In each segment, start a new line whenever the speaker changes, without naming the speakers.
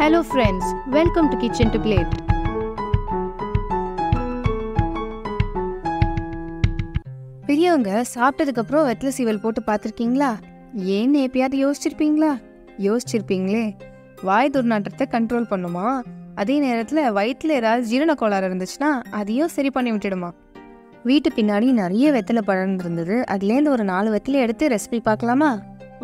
Hello friends, welcome to Kitchen to Plate. பெரியவங்க சாப்பிட்டதுக்கு அப்புறம் வெத்தலை சீவல் போட்டு பார்த்துருக்கீங்களா? ஏன்னு எப்பயாவது யோசிச்சிருப்பீங்களே. வாய் துர்நாற்றத்தை கண்ட்ரோல் பண்ணுமா, அதே நேரத்தில் வயிற்றுல ஏதாவது ஜீரண கோளாறு இருந்துச்சுன்னா அதையும் சரி பண்ணி விட்டுடுமா. வீட்டு பின்னாடி நிறைய வெத்தலை பழம் இருந்தது. அதுலேருந்து ஒரு 4 வெத்தலை எடுத்து ரெசிபி பார்க்கலாமா?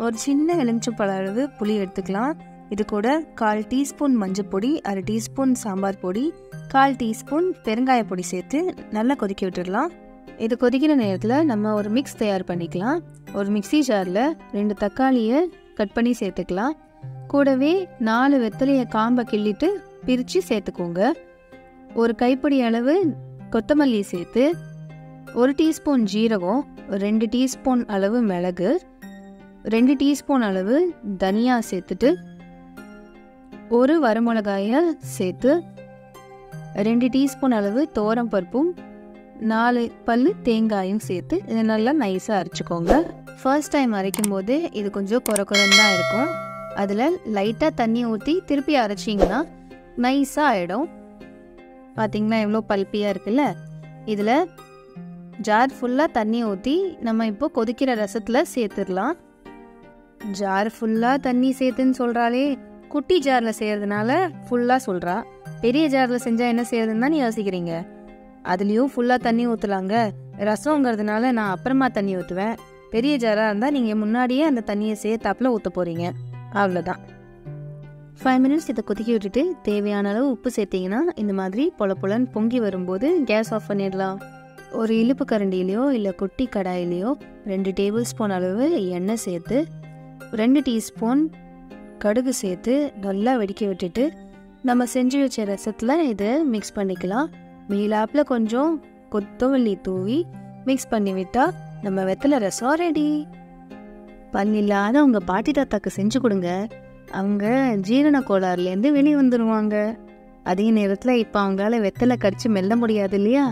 ஒரு சின்ன எலுமிச்சம்பழ அளவு புளி எடுத்துக்கலாம். இது கூட 1/4 டீஸ்பூன் மஞ்சள் பொடி, 1/2 டீஸ்பூன் சாம்பார் பொடி, 1/4 டீஸ்பூன் பெருங்காய பொடி சேர்த்து நல்லா கொதிக்க விட்டுடலாம். இது கொதிக்கிற நேரத்தில் நம்ம ஒரு மிக்ஸ் தயார் பண்ணிக்கலாம். ஒரு மிக்ஸி ஜாரில் 2 தக்காளியை கட் பண்ணி சேர்த்துக்கலாம். கூடவே 4 வெத்தலையை காம்பை கிள்ளிட்டு பிரித்து சேர்த்துக்கோங்க. ஒரு கைப்பிடி அளவு கொத்தமல்லி சேர்த்து 1 டீஸ்பூன் ஜீரகம், 2 டீஸ்பூன் அளவு மிளகு, 2 டீஸ்பூன் அளவு தனியா சேர்த்துட்டு 1 வரமிளகாயை சேர்த்து 2 டீஸ்பூன் அளவு துவரம் பருப்பும் 4 பல்லு தேங்காயும் சேர்த்து இதை நல்லா நைஸாக அரைச்சிக்கோங்க. ஃபர்ஸ்ட் டைம் அரைக்கும் போது இது கொஞ்சம் குறைக்குறன்னு தான் இருக்கும். அதில் லைட்டாக தண்ணி ஊற்றி திருப்பி அரைச்சிங்கன்னா நைஸாக ஆகிடும். பார்த்திங்கன்னா எவ்வளோ பல்பியாக இருக்குல்ல. இதில் ஜார் ஃபுல்லாக தண்ணி ஊற்றி நம்ம இப்போ கொதிக்கிற ரசத்தில் சேர்த்துடலாம். ஜார் ஃபுல்லாக தண்ணி சேர்த்துன்னு சொல்கிறாளே, குட்டி ஜாரில் செய்கிறதுனால ஃபுல்லாக சொல்கிறா. பெரிய ஜாரில் செஞ்சால் என்ன செய்யறதுன்னு தான் யோசிக்கிறீங்க. அதுலேயும் ஃபுல்லாக தண்ணி ஊற்றலாங்க. ரசங்கிறதுனால நான் அப்புறமா தண்ணி ஊற்றுவேன். பெரிய ஜாராக இருந்தால் நீங்கள் முன்னாடியே அந்த தண்ணியை சேர்த்தாப்பில் ஊற்ற போகிறீங்க. அவ்வளோதான். 5 மினிட்ஸ் இதை கொதிக்க விட்டுட்டு தேவையான அளவு உப்பு சேர்த்திங்கன்னா இந்த மாதிரி பொலன்னு பொங்கி வரும்போது கேஸ் ஆஃப் பண்ணிடலாம். ஒரு இழுப்பு கரண்டிலையோ இல்லை குட்டி கடாயிலையோ 2 டேபிள் ஸ்பூன் அளவு எண்ணெய் சேர்த்து 2 டீஸ்பூன் கடுகு சேர்த்து நல்லா வெடிக்க விட்டுட்டு நம்ம செஞ்சு வச்ச ரசத்தில் இதை மிக்ஸ் பண்ணிக்கலாம். மேலாப்பில் கொஞ்சம் கொத்தமல்லி தூவி மிக்ஸ் பண்ணி விட்டால் நம்ம வெத்தலை ரசம் ரெடி. பல்லில்லாத உங்கள் பாட்டி தாத்தாக்கு செஞ்சு கொடுங்க. அவங்க ஜீரண கோளாறுலேருந்து வெளியே வந்துடுவாங்க. அதே நேரத்தில் இப்போ அவங்களால வெத்தலை கடிச்சு மெல்ல முடியாது இல்லையா?